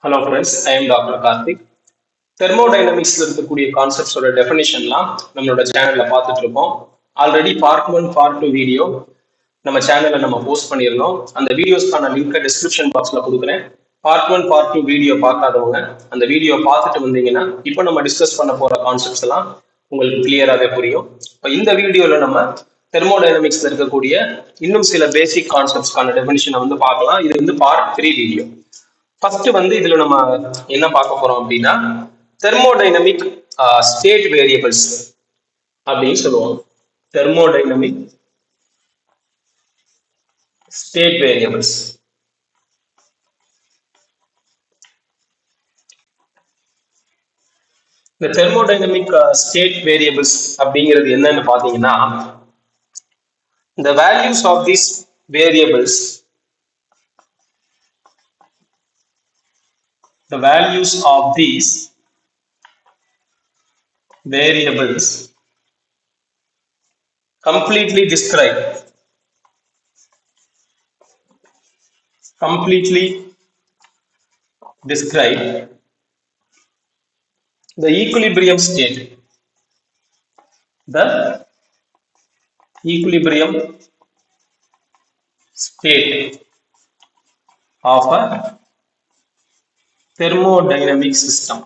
Hello friends, I am Dr. Karthik. தெர்மோடைனமிக்ஸ்ல இருக்கக்கூடிய கான்செப்ட்ஸோட டெஃபினிஷன்லாம் நம்மளோட சேனல்ல பார்த்துட்டு இருக்கோம். ஆல்ரெடி பார்ட் 1, பார்ட் 2 வீடியோ நம்ம சேனல்ல நம்ம போஸ்ட் பண்ணியிருந்தோம். அந்த வீடியோஸ்க்கான லிங்க் டிஸ்கிரிப்ஷன் பாக்ஸ்ல கொடுக்குறேன். பார்ட் 1, பார்ட் 2 வீடியோ பார்க்காதவங்க அந்த வீடியோ பார்த்துட்டு வந்தீங்கன்னா இப்போ நம்ம டிஸ்கஸ் பண்ண போற கான்செப்ட்ஸ் எல்லாம் உங்களுக்கு கிளியராகவே புரியும். இப்போ இந்த வீடியோல நம்ம தெர்மோடைனமிக்ஸ்ல இருக்கக்கூடிய இன்னும் சில பேசிக் கான்செப்ட்ஸ்க்கான டெஃபினிஷனை வந்து பார்க்கலாம். இது வந்து பார்ட் 3 வீடியோ. ஃபர்ஸ்ட் வந்து இதுல நம்ம என்ன பார்க்க போறோம் அப்படின்னா தெர்மோடைனமிக் ஸ்டேட் வேரியபிள்ஸ் அப்படின்னு சொல்லுவோம். Thermodynamic state variables. இந்த தெர்மோடைனமிக் ஸ்டேட் வேரியபிள்ஸ் அப்படிங்கிறது என்னன்னு பாத்தீங்கன்னா the values of these variables the values of these variables completely describe the equilibrium state of a thermodynamic system.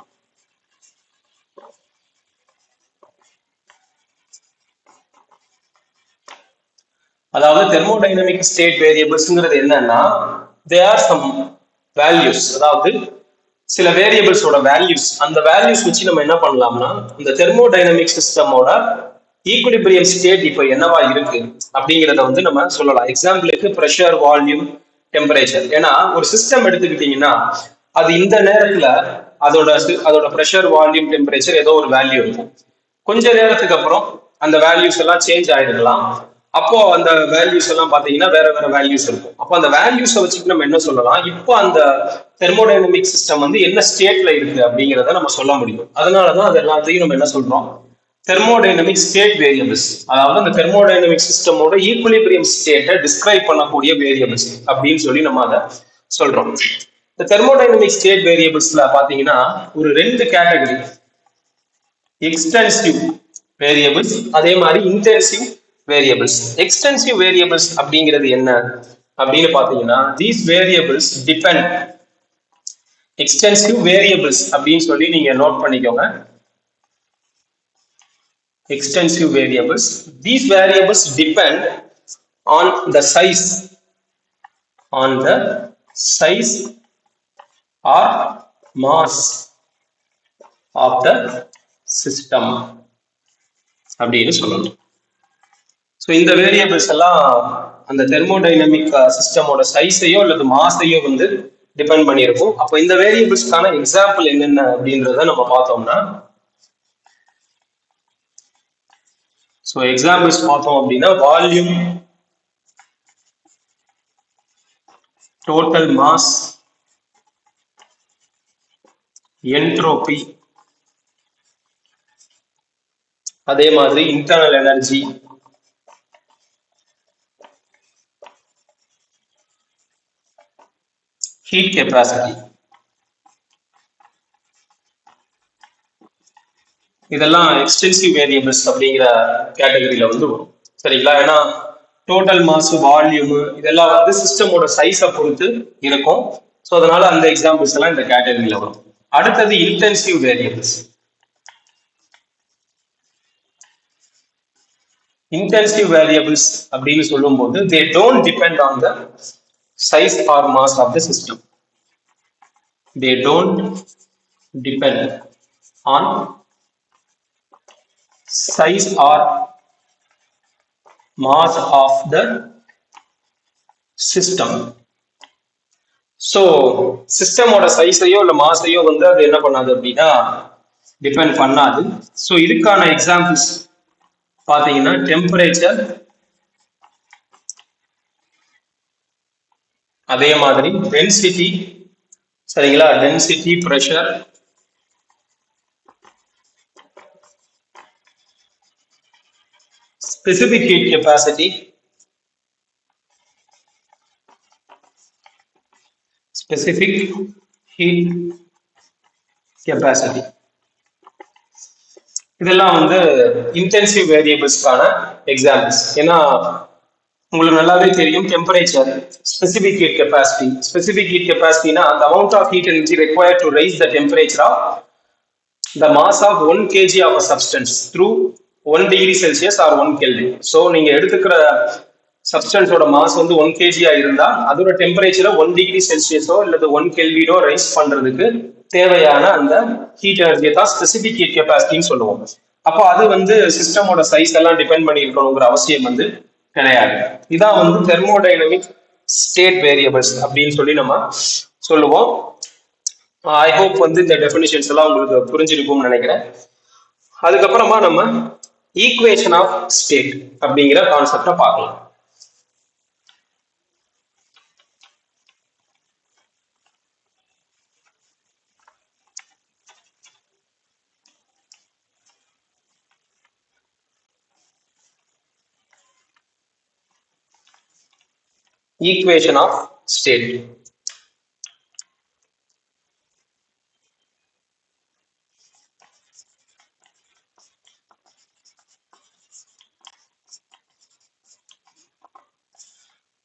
அதாவது தெர்மோடைனமிக் ஸ்டேட் வேரியபிள்ஸ்ங்கிறது என்னன்னா there are some values, அதாவது சில வேரியபிள்ஸோட values, அந்த values வச்சு நம்ம என்ன பண்ணலாம்னா இந்த தெர்மோடைனமிக் சிஸ்டமோட ஈக்குலிபிரியம் ஸ்டேட் இப்போ என்னவா இருக்கு அப்படிங்கிறத வந்து நம்ம சொல்லலாம். எக்ஸாம்பிளுக்கு ப்ரெஷர், வால்யூம், டெம்பரேச்சர். ஏன்னா ஒரு சிஸ்டம் எடுத்துக்கிட்டீங்கன்னா அது இந்த நேரத்துல அதோட ப்ரெஷர், வால்யூம், டெம்பரேச்சர் ஏதோ ஒரு வேல்யூ இருக்கும். கொஞ்ச நேரத்துக்கு அப்புறம் அந்த வேல்யூஸ் எல்லாம் சேஞ்ச் ஆயிருக்கலாம். அப்போ அந்த வேல்யூஸ் எல்லாம் பாத்தீங்கன்னா வேற வேற வேல்யூஸ் இருக்கும். அப்போ அந்த வேல்யூஸை வச்சுட்டு நம்ம என்ன சொல்லலாம், இப்போ அந்த தெர்மோடைனமிக் சிஸ்டம் வந்து என்ன ஸ்டேட்ல இருக்கு அப்படிங்கிறத நம்ம சொல்ல முடியும். அதனாலதான் அது எல்லாத்தையும் நம்ம என்ன சொல்றோம், தெர்மோடைனமிக் ஸ்டேட் வேரியபிள்ஸ். அதாவது அந்த தெர்மோடைனமிக் சிஸ்டமோட ஈக்குலிபிரியம் ஸ்டேட்டை டிஸ்கிரைப் பண்ணக்கூடிய வேரியபிள்ஸ் அப்படின்னு சொல்லி நம்ம அதை சொல்றோம். இந்த தெர்மோடைனமிக் ஸ்டேட் வேரியபிள்ஸ்ல பாத்தீங்கன்னா ஒரு ரெண்டு கேட்டகரி, எக்ஸ்டென்சிவ் வேரியபிள்ஸ், அதே மாதிரி இன்டென்சிவ் வேரியபிள்ஸ். எக்ஸ்டென்சிவ் வேரியபிள்ஸ் அப்படிங்கிறது என்ன அப்படின்னு பாத்தீங்கன்னா these variables depend, extensive variables அப்படின்னு சொல்லி நீங்க நோட் பண்ணிக்கோங்க. extensive variables, these variables depend on the size or mass of the system அப்படின்னு சொல்லணும். ஸோ இந்த வேரியபிள்ஸ் எல்லாம் அந்த தெர்மோடைனமிக் சிஸ்டமோட சைஸையோ அல்லது மாஸையோ வந்து டிபெண்ட் பண்ணியிருக்கும். அப்போ இந்த வேரியபிள்ஸ்க்கான எக்ஸாம்பிள் என்னென்ன அப்படின்றத நம்ம பார்த்தோம்னா, ஸோ எக்ஸாம்பிள்ஸ் பார்த்தோம் அப்படின்னா வால்யூம், டோட்டல் மாஸ், என்ட்ரோபி, அதே மாதிரி இன்டர்னல் எனர்ஜி, ஹீட் கெப்பாசிட்டி. இதெல்லாம் எக்ஸ்டென்சிவ் வேரியபிள்ஸ் அப்படிங்கிற கேட்டகரியில வந்து வரும். சரிங்களா? ஏன்னா டோட்டல் மாஸ், வால்யூம் இதெல்லாம் வந்து சிஸ்டமோட சைஸை பொறுத்து இருக்கும். ஸோ அதனால அந்த எக்ஸாம்பிள்ஸ் எல்லாம் இந்த கேட்டகரியில வரும். அடுத்தது இன்டென்சிவ் வேரியபிள்ஸ். இன்டென்சிவ் வேரியபிள்ஸ் அப்படின்னு சொல்லும்போது they don't depend on the size or mass of the system. They don't depend on size or mass of the system. So சிஸ்டமோட சைஸையோ இல்லை மாஸையோ வந்து அது என்ன பண்ணாது அப்படின்னா டிபெண்ட் பண்ணாது. ஸோ இதுக்கான எக்ஸாம்பிள்ஸ் பார்த்தீங்கன்னா டெம்பரேச்சர், அதே மாதிரி டென்சிட்டி. சரிங்களா? Density, pressure, specific heat capacity, specific heat capacity. இதெல்லாம் வந்து இன்டென்சிவ் வேரியபிள்ஸ்க்கான எக்ஸாம்பிள்ஸ். ஏன்னா உங்களுக்கு நல்லாவே தெரியும் temperature, specific heat capacity. Specific heat கெப்பாசிட்டினா the amount of heat energy required to raise the temperature of the mass of 1 kg of a substance through 1 degree Celsius or 1 Kelvin. So நீங்க எடுத்துக்கிற சப்ஸ்டன்ஸோட mass வந்து 1 kg இருந்தா அதோட டெம்பரேச்சரை 1 degree செல்சியஸோ இல்லது 1 கெல்வினோ rice பண்றதுக்கு தேவையான அந்த ஹீட் எனர்ஜியை தான் ஸ்பெசிபிக் ஹீட் கெப்பாசிட்டின்னு சொல்லுவோம். அப்போ அது வந்து சிஸ்டமோட சைஸ் எல்லாம் டிபெண்ட் பண்ணி இருக்கணுங்கிற அவசியம் வந்து கிடையாது. இதான் வந்து தெர்மோடைனமிக் ஸ்டேட் வேரியபிள்ஸ் அப்படின்னு சொல்லி நம்ம சொல்லுவோம். ஐ ஹோப் வந்து இந்த டெஃபினிஷன்ஸ் எல்லாம் உங்களுக்கு புரிஞ்சிருக்கும்னு நினைக்கிறேன். அதுக்கப்புறமா நம்ம ஈக்குவேஷன் ஆஃப் ஸ்டேட் அப்படிங்கிற கான்செப்டை பார்க்கலாம். Equation of state.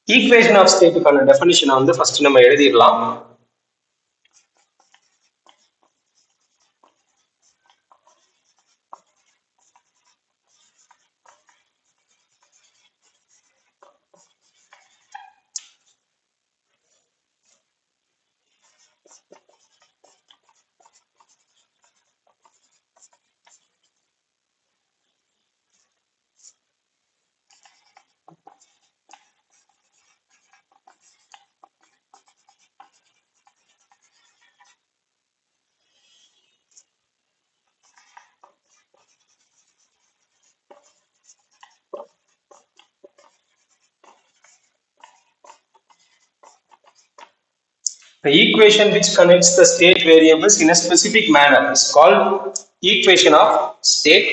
Equation of ஸ்டேட்டுக்கான டெஃபினிஷனை வந்து ஃபர்ஸ்ட் நம்ம எழுதிடலாம். The equation which connects the state variables in a specific manner is called equation of state.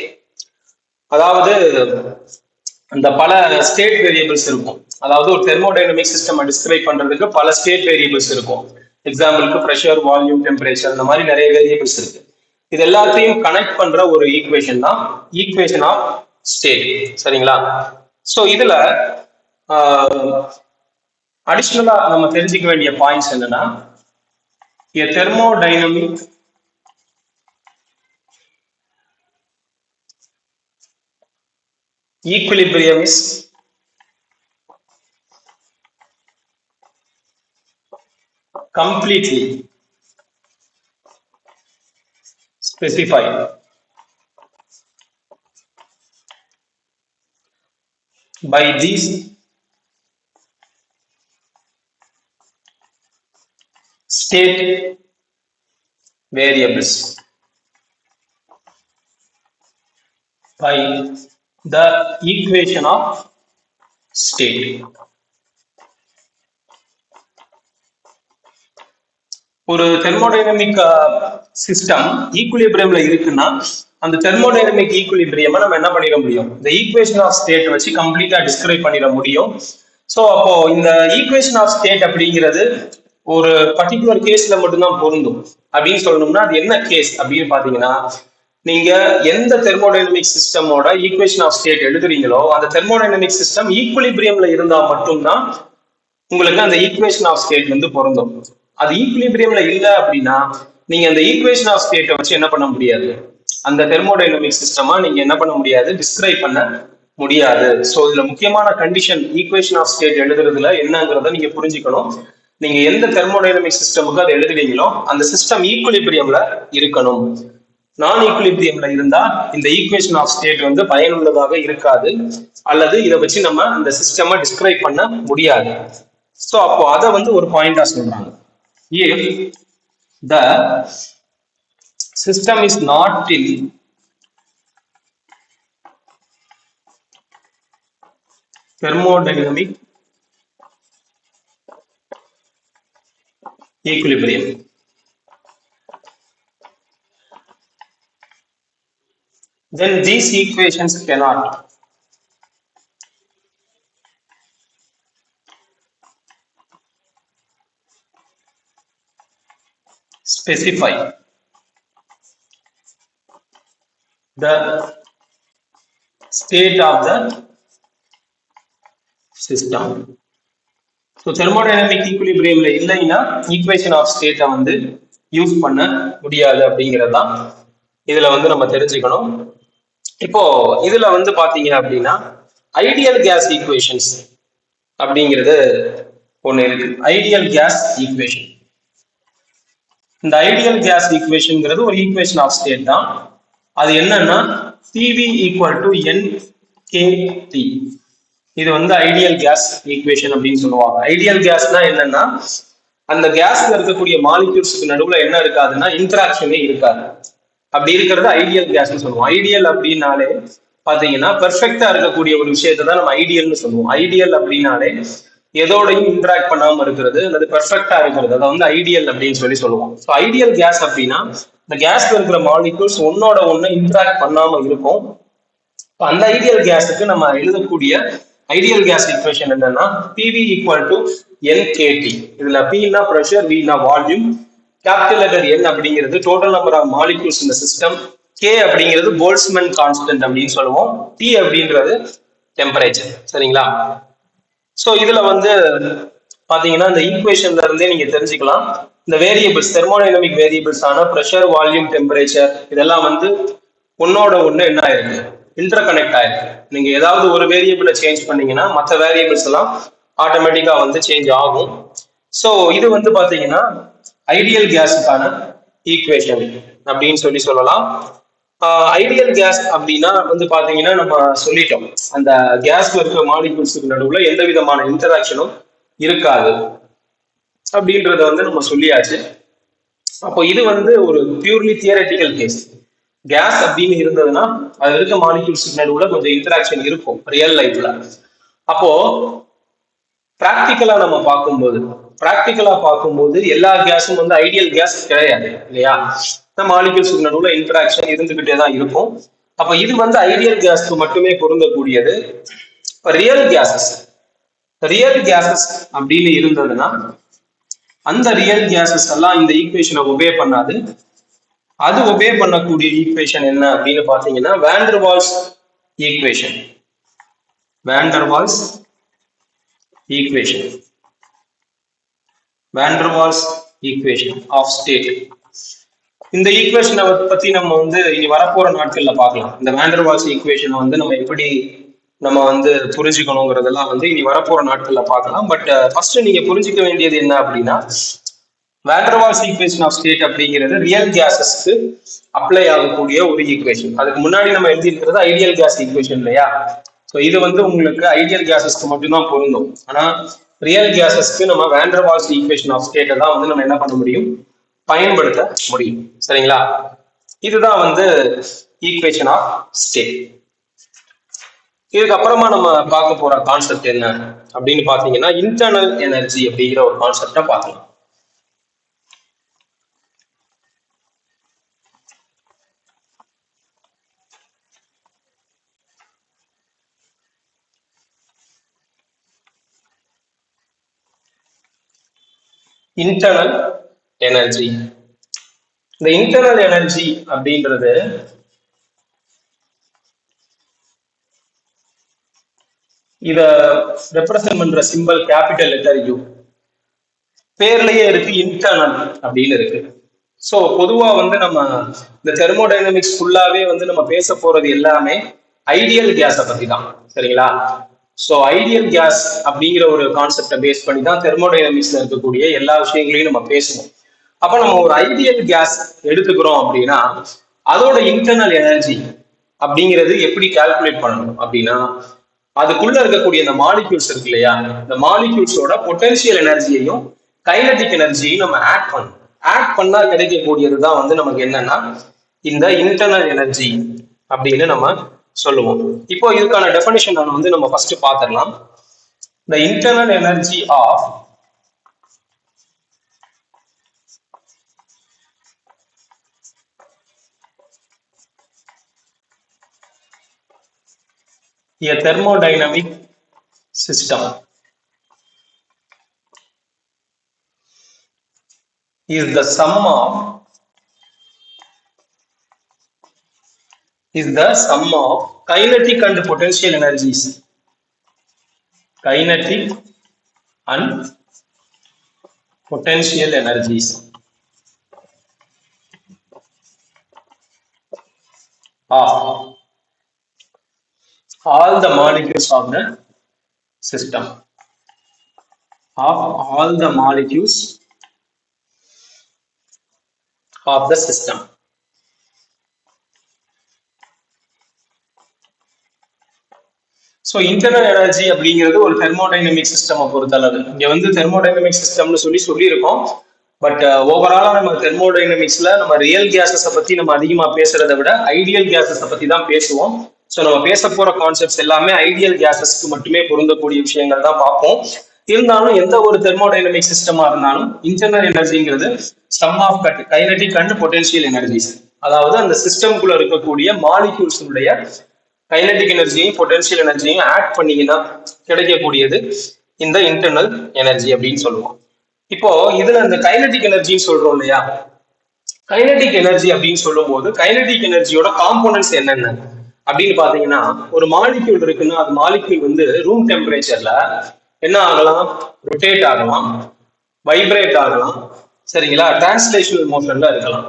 அதாவது அந்த பல ஸ்டேட் வேரியபிள்ஸ் இருக்கும். அதாவது ஒரு தெர்மோடைனமிக் சிஸ்டம் டிஸ்கிரைப் பண்றதுக்கு பல ஸ்டேட் வேரியபிள்ஸ் இருக்கும். எக்ஸாம்பிளுக்கு ப்ரெஷர், வால்யூம், டெம்பரேச்சர், இந்த மாதிரி நிறைய வேரியபிள்ஸ் இருக்கு. இது எல்லாத்தையும் கனெக்ட் பண்ற ஒரு ஈக்குவேஷன் தான் ஈக்குவேஷன் ஆஃப் ஸ்டேட். சரிங்களா? ஸோ இதுல அடிஷனலா நம்ம தெரிஞ்சுக்க வேண்டிய பாயிண்ட்ஸ் என்னன்னா, a thermodynamic equilibrium is completely specified by these state variables, by the equation of state. ஒரு தெர்மோடைனமிக் சிஸ்டம் ஈக்குலிபிரியம்ல இருக்குன்னா அந்த தெர்மோடைனமிக் ஈக்குலிபிரியமை நம்ம என்ன பண்ணிட முடியும், இந்த ஈக்குவேஷன் ஆஃப் ஸ்டேட் வச்சு கம்ப்ளீட்டா டிஸ்கிரைப் பண்ணிட முடியும். ஸோ அப்போ இந்த ஈக்குவேஷன் ஆஃப் ஸ்டேட் அப்படிங்கிறது ஒரு பர்டிகுலர் கேஸ்ல மட்டும்தான் பொருந்தும். அப்படின்னு சொல்லணும்னா அது என்ன கேஸ் அப்படின்னு பாத்தீங்கன்னா, நீங்க எந்த தெர்மோடைனமிக் சிஸ்டமோட ஈக்குவேஷன் ஆஃப் ஸ்டேட் எழுதுறீங்களோ அந்த தெர்மோடைனமிக் சிஸ்டம் ஈக்குலிபிரியம்ல இருந்தா மட்டும்தான் உங்களுக்கு அந்த ஈக்குவேஷன் ஆஃப் ஸ்டேட் வந்து பொருந்தும். அது ஈக்குலிபிரியம்ல இல்லை அப்படின்னா நீங்க அந்த ஈக்குவேஷன் ஆஃப் ஸ்டேட்டை வச்சு என்ன பண்ண முடியாது, அந்த தெர்மோடைனமிக் சிஸ்டமா நீங்க என்ன பண்ண முடியாது, டிஸ்கிரைப் பண்ண முடியாது. ஸோ இதுல முக்கியமான கண்டிஷன் ஈக்குவேஷன் ஆஃப் ஸ்டேட் எழுதுறதுல என்னங்கிறத நீங்க புரிஞ்சுக்கணும். நீங்க எந்த தெர்மோடைனமிக் சிஸ்டமுக்கு அதை எழுதுவீங்களோ அந்த சிஸ்டம் ஈக்குலிபிரியம்ல இருக்கணும். நான் ஈக்குலிபிரியம்ல இருந்தா இந்த ஈக்குவேஷன் ஆஃப் ஸ்டேட் வந்து பயனுள்ளதாக இருக்காது, அல்லது இதை வச்சு நம்ம இந்த சிஸ்டமை டிஸ்கிரைப் பண்ண முடியாது. ஸோ அப்போ அதை வந்து ஒரு பாயிண்டா சொல்றாங்க. If the system is not in thermodynamic equilibrium, then these equations cannot specify the state of the system. So thermodynamic ஈக்குலிபிரியம்ல இல்லைன்னா ஈக்குவேஷன் ஆஃப் ஸ்டேட்டை வந்து யூஸ் பண்ண முடியாது அப்படிங்கிறதான் இதுல வந்து நம்ம தெரிஞ்சுக்கணும். இப்போ இதுல வந்து பாத்தீங்க அப்படின்னா ஐடியல் கேஸ் ஈக்குவேஷன்ஸ் அப்படிங்கிறது ஒண்ணு இருக்கு. ஐடியல் கேஸ் ஈக்குவேஷன், இந்த ஐடியல் கேஸ் ஈக்குவேஷன்ங்கிறது ஒரு ஈக்குவேஷன் ஆஃப் ஸ்டேட் தான். அது என்னன்னா PV ஈக்குவல் டு NKT. இது வந்து ஐடியல் கேஸ் ஈக்குவேஷன் அப்படின்னு சொல்லுவாங்க. ஐடியல் கேஸ்னா என்னன்னா அந்த கேஸ்ல இருக்கக்கூடிய மாலிக்யூல்ஸுக்கு நடுவுல என்ன இருக்காதுன்னா இன்டராக்ஷனே இருக்காது. அப்படி இருக்கிறது ஐடியல் கேஸ்ன்னு சொல்லுவோம். ஐடியல் அப்படின்னாலே பாத்தீங்கன்னா பெர்ஃபெக்டா இருக்கக்கூடிய ஒரு விஷயத்தை தான் நம்ம ஐடியல்னு சொல்லுவோம். ஐடியல் அப்படின்னாலே எதோடையும் இன்டராக்ட் பண்ணாம இருக்கிறது அல்லது பெர்ஃபெக்டா இருக்கிறது, அதை வந்து ஐடியல் அப்படின்னு சொல்லுவோம். ஸோ ஐடியல் கேஸ் அப்படின்னா இந்த கேஸ்ல இருக்கிற மாலிக்யூல்ஸ் ஒன்னோட ஒண்ணு இன்டராக்ட் பண்ணாம இருக்கும். அந்த ஐடியல் கேஸுக்கு நம்ம எழுதக்கூடிய ஐடியல் கேஸ் ஈக்குவேஷன் என்னன்னா PV ஈக்குவல் டு NKT. இதுல Pனா பிரஷர், Vனா வால்யூம், கேபிட்டல் லெட்டர் N அப்படிங்கிறது டோட்டல் நம்பர் ஆஃப் மாலிக்யூல்ஸ் இந்த சிஸ்டம், K அப்படிங்கிறது போல்ட்ஸ்மேன் கான்ஸ்டன்ட் அப்படின்னு சொல்லுவோம், T அப்படின்றது டெம்பரேச்சர். சரிங்களா? ஸோ இதுல வந்து பாத்தீங்கன்னா இந்த ஈக்குவேஷன்ல இருந்தே நீங்க தெரிஞ்சுக்கலாம் இந்த வேரியபிள்ஸ், தெர்மோடைனமிக் வேரியபிள்ஸ் ஆன பிரஷர், வால்யூம், டெம்பரேச்சர் இதெல்லாம் வந்து ஒன்னோட ஒண்ணு என்ன ஆயிருக்கு, இன்டர் கனெக்ட் ஆயிருக்கு. நீங்க ஏதாவது ஒரு வேரியபிளை சேஞ்ச் பண்ணீங்கன்னா மற்ற வேரியபிள்ஸ் எல்லாம் ஆட்டோமேட்டிக்கா வந்து சேஞ்ச் ஆகும். ஸோ இது வந்து பாத்தீங்கன்னா ஐடியல் கேஸுக்கான ஈக்குவேஷன் அப்படின்னு சொல்லலாம். ஐடியல் கேஸ் அப்படின்னா வந்து பாத்தீங்கன்னா நம்ம சொல்லிட்டோம் அந்த கேஸ்ல இருக்கிற மாலிகூல்ஸுக்கு நடுவுல எந்த விதமான இன்டராக்ஷனும் இருக்காது அப்படின்றத வந்து நம்ம சொல்லியாச்சு. அப்போ இது வந்து ஒரு பியூர்லி தியரட்டிக்கல் கேஸ். கேஸ் அப்படின்னு இருந்ததுன்னா அது இருக்க மாலிகூல்ஸுக்கு நடுவுல கொஞ்சம் இன்டராக்ஷன் இருக்கும் ரியல் லைஃப்ல. அப்போ பிராக்டிக்கலா நம்ம பார்க்கும்போது எல்லா கேஸும் வந்து ஐடியல் கேஸ் கிடையாது இல்லையா? மாலிகூல்ஸுக்கு நடுவுல இன்டராக்ஷன் இருந்துகிட்டே தான் இருக்கும். அப்ப இது வந்து ஐடியல் கேஸ்க்கு மட்டுமே பொருந்தக்கூடியது. ரியல் கேசஸ் அப்படின்னு இருந்ததுன்னா அந்த ரியல் கேசஸ் எல்லாம் இந்த ஈக்குவேஷனை ஒபே பண்ணாது. அது ஒபே பண்ணக்கூடிய ஈக்குவேஷன் என்ன அப்படின்னு பாத்தீங்கன்னா van der Waals equation. Van der Waals equation of state. இந்த ஈக்குவேஷனை பத்தி நம்ம வந்து இனி வரப்போற நாட்கள்ல பார்க்கலாம். இந்த வாண்டர் வால்ஸ் ஈக்குவேஷனை வந்து நம்ம எப்படி நம்ம வந்து புரிஞ்சுக்கணுங்கிறதெல்லாம் வந்து இனி வரப்போற நாட்கள்ல பார்க்கலாம். பட் ஃபர்ஸ்ட் நீங்க புரிஞ்சுக்க வேண்டியது என்ன அப்படின்னா van der Waals equation of state அப்படிங்கிறது ரியல் கேசஸ்க்கு அப்ளை ஆகக்கூடிய ஒரு ஈக்குவேஷன். அதுக்கு முன்னாடி நம்ம எழுதியிருக்கிறது ஐடியல் கேஸ் ஈக்குவேஷன் இல்லையா? ஸோ இது வந்து உங்களுக்கு ஐடியல் கேசஸ்க்கு மட்டும்தான் பொருந்தும். ஆனா ரியல் கேசஸ்க்கு நம்ம வாண்டர் வால்ஸ் ஈக்குவேஷன் ஆஃப் ஸ்டேட்டை தான் வந்து நம்ம என்ன பண்ண முடியும், பயன்படுத்த முடியும். சரிங்களா? இதுதான் வந்து ஈக்குவேஷன் ஆஃப் ஸ்டேட். இதுக்கப்புறமா நம்ம பார்க்க போற கான்செப்ட் என்ன அப்படின்னு பாத்தீங்கன்னா இன்டர்னல் எனர்ஜி அப்படிங்கிற ஒரு கான்செப்டை பார்க்கலாம். Internal energy. இந்த இன்டர்னல் எனர்ஜி அப்படின்றது இத ரெப்ரசன்ட் பண்ற சிம்பல் கேபிட்டல் லெட்டர் U. பேர்லயே இருக்கு இன்டர்னல் அப்படின்னு இருக்கு. ஸோ பொதுவா வந்து நம்ம இந்த தெர்மோடைனமிக்ஸ் ஃபுல்லாவே வந்து நம்ம பேச போறது எல்லாமே ஐடியல் கேஸை பத்தி தான். சரிங்களா? ஸோ ஐடியல் கேஸ் அப்படிங்கிற ஒரு கான்செப்டை பேஸ் பண்ணி தான் தெர்மோடைனமிக்ஸ்ல இருக்கக்கூடிய எல்லா விஷயங்களையும் நம்ம பேசணும். அப்ப நம்ம ஒரு ஐடியல் கேஸ் எடுத்துக்கிறோம் அப்படின்னா அதோட இன்டர்னல் எனர்ஜி அப்படிங்கிறது எப்படி கால்குலேட் பண்ணணும் அப்படின்னா அதுக்குள்ள இருக்கக்கூடிய இந்த மாலிக்யூல்ஸ் இருக்கு இல்லையா, இந்த மாலிக்யூல்ஸோட பொட்டன்ஷியல் எனர்ஜியையும் கைனடிக் எனர்ஜியையும் நம்ம ஆட் பண்ணா கிடைக்கக்கூடியது தான் வந்து நமக்கு என்னன்னா இந்த இன்டர்னல் எனர்ஜி அப்படின்னு நம்ம சொல்லுவோம். இப்போ இதுக்கான டெஃபினிஷன் நான் வந்து நம்ம ஃபர்ஸ்ட் பார்த்துடலாம். the internal energy of a thermodynamic system is the sum of kinetic and potential energies. Kinetic and potential energies of all the molecules of the system. Of all the molecules of the system. So internal energy அப்படிங்கிறது ஒரு thermodynamic system பொறுத்தளவு. இங்க வந்து thermodynamic சிஸ்டம்னு சொல்லியிருக்கோம். But ஓவராலா நம்ம தெர்மோடைனமிக்ஸ்ல நம்ம real கேசஸை பத்தி நம்ம அதிகமா பேசுறதை விட ஐடியல் கேசஸை பத்தி தான் பேசுவோம். ஸோ நம்ம பேச போற கான்செப்ட்ஸ் எல்லாமே ஐடியல் கேசஸ்க்கு மட்டுமே பொருந்தக்கூடிய விஷயங்கள் தான் பார்ப்போம். இருந்தாலும் எந்த ஒரு தெர்மோடைனமிக் சிஸ்டமா இருந்தாலும் இன்டர்னல் எனர்ஜிங்கிறது sum of kinetic and potential energies. அதாவது அந்த சிஸ்டம்குள்ள இருக்கக்கூடிய மாலிக்யூல்ஸுடைய கைனடிக் எனர்ஜியையும் பொட்டன்ஷியல் எனர்ஜியையும் ஆட் பண்ணீங்கன்னா கிடைக்கக்கூடியது இந்த இன்டர்னல் எனர்ஜி அப்படின்னு சொல்லுவோம். இப்போ இதுல இந்த கைனடிக் எனர்ஜின்னு சொல்றோம் இல்லையா, கைனடிக் எனர்ஜி அப்படின்னு சொல்லும் போது கைனடிக் எனர்ஜியோட காம்போனன்ட்ஸ் என்னென்ன அப்படின்னு பாத்தீங்கன்னா, ஒரு மாலிக்யூல் இருக்குன்னா அது மாலிக்யூல் வந்து ரூம் டெம்பரேச்சர்ல என்ன ஆகலாம், ரொட்டேட் ஆகலாம், வைப்ரேட் ஆகலாம், சரிங்களா, டிரான்ஸ்லேஷனல் மோஷன்ல இருக்கலாம்.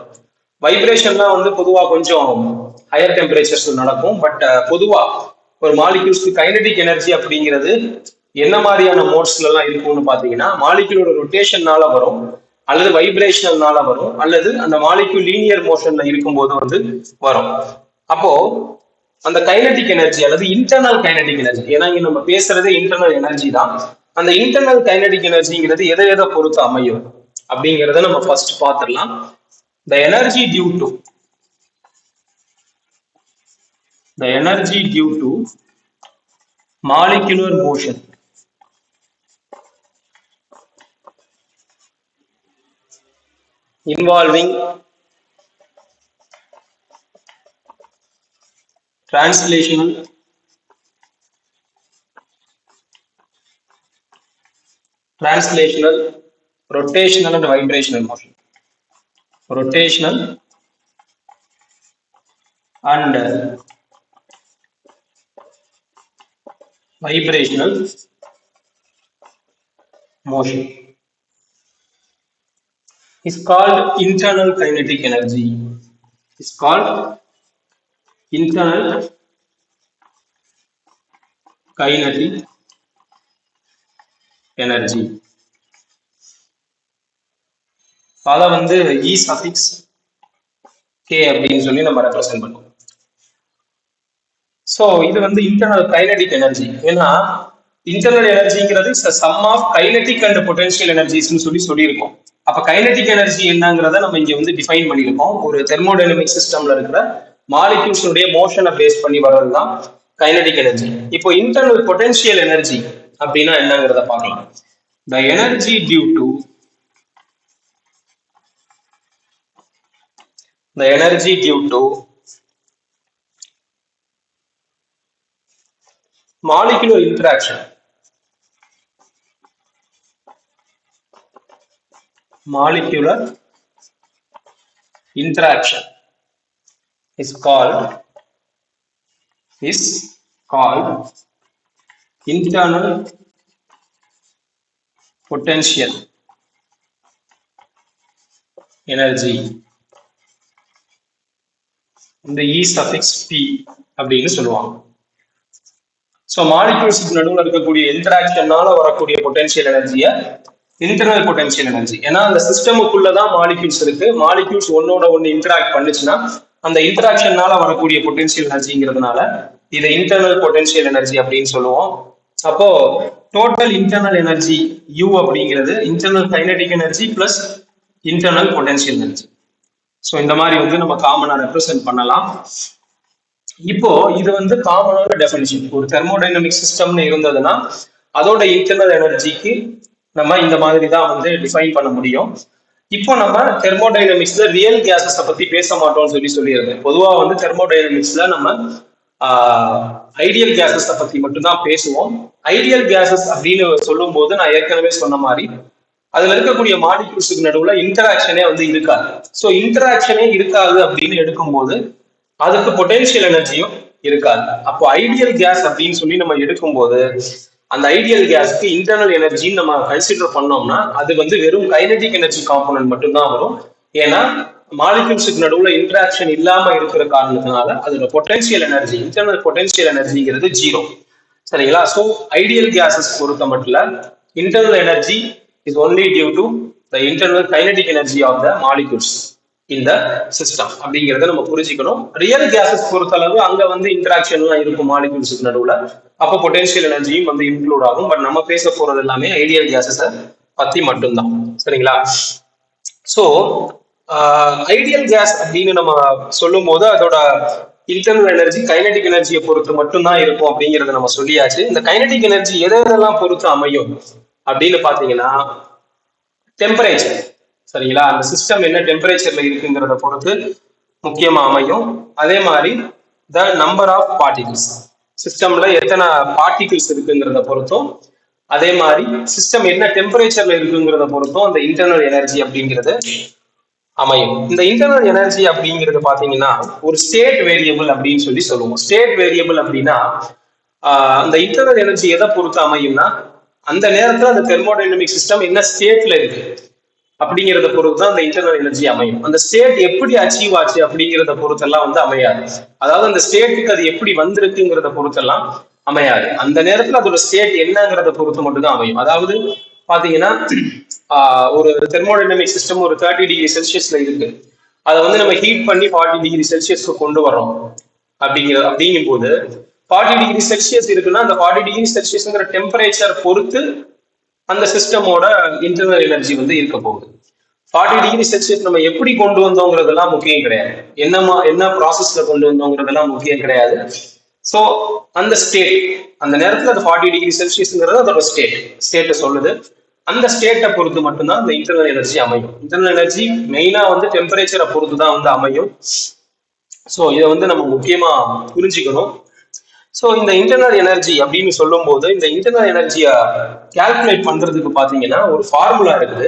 வைப்ரேஷன்லாம் வந்து பொதுவா கொஞ்சம் ஹையர் டெம்பரேச்சர்ஸ் நடக்கும். பட் பொதுவா ஒரு மாலிக்யூல்ஸ்க்கு கைனடிக் எனர்ஜி அப்படிங்கிறது என்ன மாதிரியான மோட்ஸ்ல எல்லாம் இருக்கும்னு பாத்தீங்கன்னா, மாலிக்யூலோட ரொட்டேஷன்னால வரும், அல்லது வைப்ரேஷனால வரும், அல்லது அந்த மாலிக்யூல் லீனியர் மோஷன்ல இருக்கும்போது வந்து வரும். அப்போ அந்த கைனடிக் எனர்ஜி அல்லது இன்டர்னல் கைனடிக் எனர்ஜி, ஏன்னா இங்க நம்ம பேசுறதே இன்டர்னல் எனர்ஜி தான். அந்த இன்டர்னல் கைனடிக் எனர்ஜிங்கிறது எதை பொறுத்து அமையும் அப்படிங்கிறத நம்ம ஃபர்ஸ்ட் பார்த்துடலாம். The energy due to molecular motion involving translational, rotational and vibrational motion. Rotational and vibrational motion is called internal kinetic energy. Is called internal kinetic energy. அதை வந்து E suffix K அப்படின்னு சொல்லி நம்ம ரெப்ரசென்ட் பண்ணுவோம். So இது வந்து internal kinetic energy. ஏன்னா internal எனர்ஜிங்கிறது sum of kinetic and potential எனர்ஜிஸ்ன்னு சொல்லியிருக்கோம். அப்ப கைனடிக் எனர்ஜி என்னங்கிறத நம்ம இங்க வந்து டிஃபைன் பண்ணியிருக்கோம். ஒரு தெர்மோடைனமிக் சிஸ்டம்ல இருக்கிற மாலிக்யூல்ஸுடைய மோஷனை பேஸ் பண்ணி வர்றதுதான் கைனடிக் எனர்ஜி. இப்போ இன்டர்னல் பொட்டன்ஷியல் எனர்ஜி அப்படின்னா என்னங்கிறத பார்க்கலாம். The energy due to molecular interaction is called internal potential energy. இந்த E suffix P அப்படின்னு சொல்லுவாங்க. ஸோ மாலிக்யூல்ஸுக்கு நடுவில் இருக்கக்கூடிய இன்டராக்ஷனால வரக்கூடிய பொட்டன்ஷியல் எனர்ஜியை இன்டர்னல் பொட்டன்ஷியல் எனர்ஜி. ஏன்னா அந்த சிஸ்டமுக்குள்ளதான் மாலிக்யூல்ஸ் இருக்கு. மாலிக்யூல்ஸ் ஒன்னோட ஒன்னு இன்டராக்ட் பண்ணுச்சுன்னா அந்த இன்டராக்ஷனால வரக்கூடிய பொட்டன்ஷியல் எனர்ஜிங்கிறதுனால இதை இன்டர்னல் பொட்டன்ஷியல் எனர்ஜி அப்படின்னு சொல்லுவோம். அப்போ டோட்டல் இன்டர்னல் எனர்ஜி U அப்படிங்கிறது internal kinetic energy plus internal potential energy. So இந்த மாதிரி வந்து நம்ம காமனா ரெப்ரசென்ட் பண்ணலாம். இப்போ இது வந்து காமனான டெஃபினிஷன். ஒரு தெர்மோடைனமிக் சிஸ்டம்னு இருந்ததுன்னா அதோட இன்டர்னல் எனர்ஜிக்கு நம்ம இந்த மாதிரி தான் வந்து டிஃபைன் பண்ண முடியும். இப்போ நம்ம தெர்மோடைனமிக்ஸ்ல ரியல் கேசஸை பத்தி பேச மாட்டோம்னு சொல்லியிருந்தேன். பொதுவாக வந்து தெர்மோடைனமிக்ஸ்ல நம்ம ஐடியல் கேசஸை பத்தி மட்டும்தான் பேசுவோம். ஐடியல் கேசஸ் அப்படின்னு சொல்லும் போது நான் ஏற்கனவே சொன்ன மாதிரி அதுல இருக்கக்கூடிய மாலிக்யூல்ஸுக்கு நடுவுல இன்டராக்ஷனே வந்து இருக்காது. ஸோ இன்டராக்ஷனே இருக்காது அப்படின்னு எடுக்கும்போது அதுக்கு பொட்டென்ஷியல் எனர்ஜியும் இருக்காது. அப்போ ஐடியல் கேஸ் அப்படின்னு சொல்லி நம்ம எடுக்கும்போது அந்த ஐடியல் கேஸ்க்கு இன்டர்னல் எனர்ஜின்னு நம்ம கன்சிடர் பண்ணோம்னா அது வந்து வெறும் கைனடிக் எனர்ஜி காம்போனன்ட் மட்டும்தான் வரும். ஏன்னா மாலிக்யூல்ஸுக்கு நடுவுல இன்டராக்ஷன் இல்லாம இருக்கிற காரணத்தினால அதோட பொட்டென்ஷியல் எனர்ஜி, இன்டர்னல் பொட்டென்ஷியல் எனர்ஜிங்கிறது 0. சரிங்களா? ஸோ ஐடியல் கேஸஸ் பொறுத்த மட்டும் internal energy is only due to the internal kinetic energy of the molecules இந்த சிஸ்டம் அப்படிங்கிறத நம்ம புரிஞ்சுக்கணும். ரியல் கேஸஸ் பொறுத்தளவு அங்க வந்து இன்டராக்ஷன்லாம் இருக்கும் மாலிக்யூல்ஸுக்கு நடுவுல, அப்போ பொட்டென்ஷியல் எனர்ஜியும் வந்து இன்க்ளூட் ஆகும். பட் நம்ம பேச போறது எல்லாமே ஐடியல் கேஸஸை பத்தி மட்டும்தான். சரிங்களா? ஸோ ஐடியல் கேஸ் அப்படின்னு நம்ம சொல்லும் போது அதோட இன்டர்னல் எனர்ஜி கைனடிக் எனர்ஜியை பொறுத்து மட்டும்தான் இருக்கும் அப்படிங்கறத நம்ம சொல்லியாச்சு. இந்த கைனடிக் எனர்ஜி எதெல்லாம் பொறுத்து அமையும் அப்படின்னு பாத்தீங்கன்னா டெம்பரேச்சர். சரிங்களா? அந்த சிஸ்டம் என்ன டெம்பரேச்சர்ல இருக்குங்கிறத பொறுத்து முக்கியமா அமையும். அதே மாதிரி த நம்பர் ஆஃப் பார்ட்டிகிள்ஸ், சிஸ்டம்ல எத்தனை பார்ட்டிகிள்ஸ் இருக்குங்கிறத பொறுத்தும், அதே மாதிரி சிஸ்டம் என்ன டெம்பரேச்சர்ல இருக்குங்கிறத பொறுத்தும் அந்த இன்டர்னல் எனர்ஜி அப்படிங்கிறது அமையும். இந்த இன்டர்னல் எனர்ஜி அப்படிங்கிறது பாத்தீங்கன்னா ஒரு ஸ்டேட் வேரியபிள் அப்படின்னு சொல்லி சொல்லுவோம். ஸ்டேட் வேரியபிள் அப்படின்னா அந்த இன்டர்னல் எனர்ஜி எதை பொறுத்து அமையும்னா அந்த நேரத்துல அந்த தெர்மோடைனமிக் சிஸ்டம் என்ன ஸ்டேட்ல இருக்கு அப்படிங்கிறத பொறுத்து தான் அந்த இன்டர்னல் எனர்ஜி அமையும். அந்த ஸ்டேட் எப்படி அச்சீவ் ஆச்சு அப்படிங்கிறத பொறுத்தெல்லாம் வந்து அமையாது. அதாவது அந்த ஸ்டேட்டுக்கு அது எப்படி வந்திருக்குங்கிறத பொறுத்தெல்லாம் அமையாது. அந்த நேரத்துல அதோட ஸ்டேட் என்னங்கிறத பொறுத்து மட்டும்தான் அமையும். அதாவது பாத்தீங்கன்னா ஒரு தெர்மோடைனமிக் சிஸ்டம் ஒரு 30 டிகிரி செல்சியஸ்ல இருக்கு. அதை வந்து நம்ம ஹீட் பண்ணி 40 டிகிரி செல்சியஸ்க்கு கொண்டு வரோம் அப்படிங்கும் போது 40 டிகிரி செல்சியஸ் இருக்குன்னா அந்த 40 டிகிரி செல்சியஸ்ங்கிற டெம்பரேச்சர் பொறுத்து அந்த சிஸ்டமோட இன்டர்னல் எனர்ஜி வந்து இருக்க போகுது. 40 டிகிரி செல்சியஸ் நம்ம எப்படி கொண்டு வந்தோங்கிறதெல்லாம் முக்கியம் கிடையாது. என்ன ப்ராசஸ்ல கொண்டு வந்தோங்கிறதெல்லாம் முக்கியம் கிடையாது. ஸோ அந்த ஸ்டேட், அந்த நேரத்தில் அது 40 டிகிரி செல்சியஸ்ங்கிறது அதோட ஸ்டேட்டை சொல்லுது. அந்த ஸ்டேட்டை பொறுத்து மட்டும்தான் இந்த இன்டர்னல் எனர்ஜி அமையும். இன்டர்னல் எனர்ஜி மெயினா வந்து டெம்பரேச்சரை பொறுத்து தான் வந்து அமையும். ஸோ இதை வந்து நம்ம முக்கியமா புரிஞ்சுக்கணும். ஸோ இந்த இன்டர்னல் எனர்ஜி அப்படின்னு சொல்லும் போது இந்த இன்டர்னல் எனர்ஜியை கால்குலேட் பண்றதுக்கு பாத்தீங்கன்னா ஒரு ஃபார்முலா இருக்குது.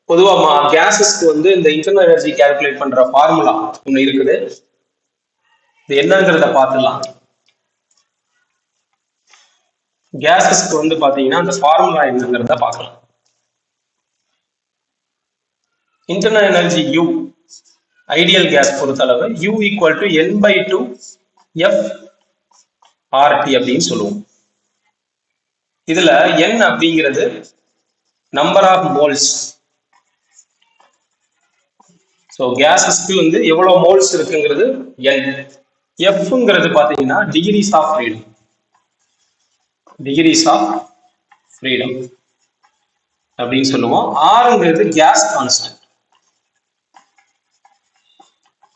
பொதுவா கேஸஸ்க்கு வந்து இந்த இன்டர்னல் எனர்ஜி கால்குலேட் பண்ற ஃபார்முலா ஒன்று இருக்குது. இது என்னங்கிறத பார்த்துடலாம். கேஸஸ்க்கு வந்து பாத்தீங்கன்னா அந்த ஃபார்முலா என்னங்கிறத பார்க்கலாம். Internal energy U ideal gas பொறுத்தளவு U equal to N/2 FRT அப்படின்னு சொல்லுவோம். இதுல N அப்படிங்கிறது நம்பர் ஆஃப் மோல்ஸ். ஸோ கேஸஸ்க்கு வந்து எவ்வளவு மோல்ஸ் இருக்குங்கிறது N. Fங்கிறது பாத்தீங்கன்னா degrees of freedom. Degrees of freedom அப்படின்னு சொல்லுவோம். ஆறுங்கிறது கேஸ் கான்ஸ்டன்ட்.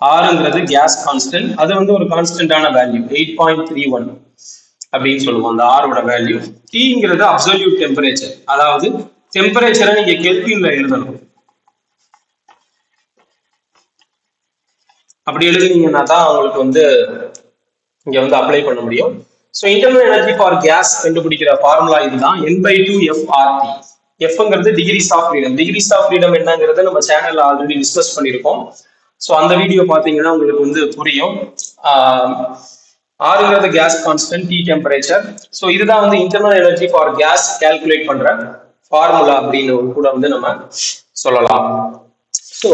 ஆறுங்கிறது கேஸ் கான்ஸ்டன்ட். அது வந்து ஒரு கான்ஸ்டன்டான வேல்யூ 8.31 அப்படின்னு சொல்லுவோம் அந்த ஆரோட வேல்யூ. Tங்கிறது absolute temperature. அதாவது டெம்பரேச்சரை நீங்க கெல்வின்ல எழுதணும். அப்படி எழுதுனீங்கன்னா தான் உங்களுக்கு வந்து இங்க வந்து அப்ளை பண்ண முடியும். So internal energy for gas கண்டுபிடிக்கிற ஃபார்முலா இதுதான், N/2 FRT. Fங்கிறது degrees of freedom. Degrees of freedom என்னங்கிறத நம்ம சேனல்ல ஆல்ரெடி டிஸ்கஸ் பண்ணியிருக்கோம். ஸோ அந்த வீடியோ பார்த்தீங்கன்னா உங்களுக்கு வந்து புரியும். ஆறுங்கிறது gas constant, T temperature. So இதுதான் வந்து internal energy for gas calculate பண்ற ஃபார்முலா அப்படின்னு கூட வந்து நம்ம சொல்லலாம். ஸோ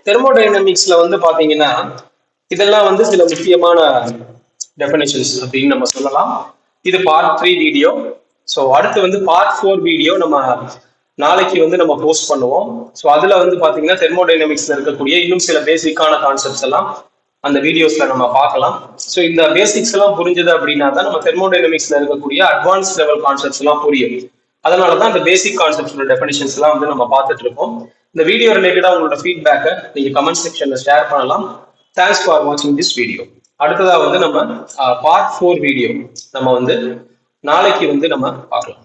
தெர்மோடைனமிக்ஸ்ல வந்து பாத்தீங்கன்னா இதெல்லாம் வந்து சில முக்கியமான டெஃபினிஷன்ஸ் அப்படின்னு நம்ம சொல்லலாம். இது பார்ட் 3 வீடியோ. ஸோ அடுத்து வந்து பார்ட் 4 வீடியோ நம்ம நாளைக்கு வந்து நம்ம போஸ்ட் பண்ணுவோம். ஸோ அதுல வந்து பாத்தீங்கன்னா தெர்மோடைனமிக்ஸ்ல இருக்கக்கூடிய இன்னும் சில பேசிக்கான கான்செப்ட்ஸ் எல்லாம் அந்த வீடியோஸ்ல நம்ம பார்க்கலாம். ஸோ இந்த பேசிக்ஸ் எல்லாம் புரிஞ்சது அப்படின்னா தான் நம்ம தெர்மோடைனமிக்ஸ்ல இருக்கக்கூடிய அட்வான்ஸ் லெவல் கான்செப்ட்ஸ் எல்லாம் புரியும். அதனாலதான் இந்த பேசிக் கான்செப்ட்ஸ் டெஃபினிஷன்ஸ் எல்லாம் வந்து நம்ம பார்த்துட்டு இருக்கோம். இந்த வீடியோ ரிலேட்டடா உங்களோட ஃபீட்பேக்கை நீங்க கமெண்ட் செக்ஷன்ல ஷேர் பண்ணலாம். தேங்க்ஸ் ஃபார் வாட்சிங் திஸ் வீடியோ. அடுத்ததா வந்து நம்ம பார்ட் 4 வீடியோ நம்ம வந்து நாளைக்கு வந்து நம்ம பார்க்கலாம்.